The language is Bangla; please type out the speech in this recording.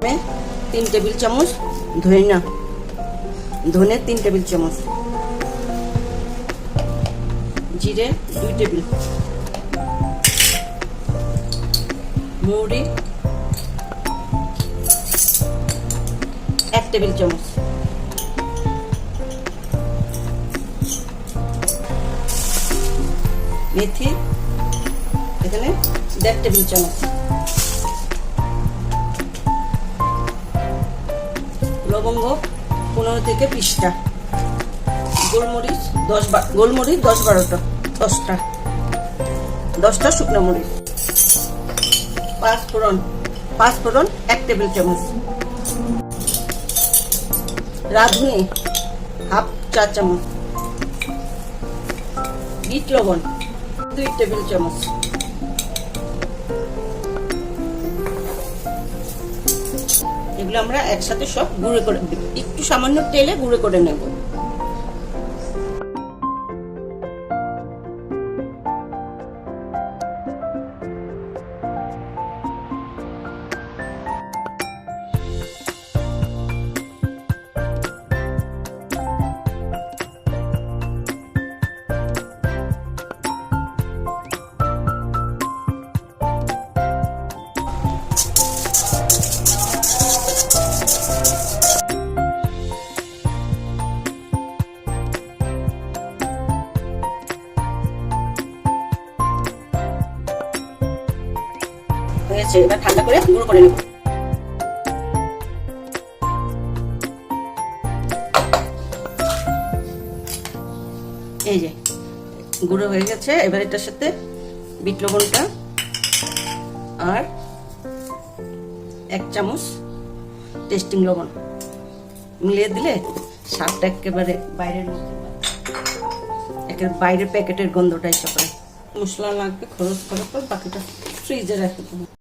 3 টেবিল চামচ ধনিয়া, ধনে 3 টেবিল চামচ, জিরে 2 টেবিল, মৌরি 1 টেবিল চামচ, মেথি এখানে 1.5 টেবিল চামচ, লবঙ্গ 15 থেকে 20টা, গোলমরিচ 10-12টা, 10টা শুকনো মরিচ, পাঁচফোড়ন 1 টেবিল চামচ, রাঁধুনি হাফ চা চামচ, বিট লবণ 2 টেবিল চামচ, এগুলো আমরা একসাথে সব গুঁড়ো করে একটু সামান্য তেলে গুঁড়ো করে নেব। হয়েছে, এবার ঠান্ডা করে গুঁড়ো করে নেব। এই যে গুঁড়ো হয়ে গেছে, এবার এটার সাথে বিট লবণটা আর 1 চামচ টেস্টিং লবণ মিলিয়ে দিলে স্বাদটা একেবারে বাইরের প্যাকেটের গন্ধটা এসে পড়ে। মশলা লাগবে খরচ করার পর বাকিটা ফ্রিজে রাখতে হবে।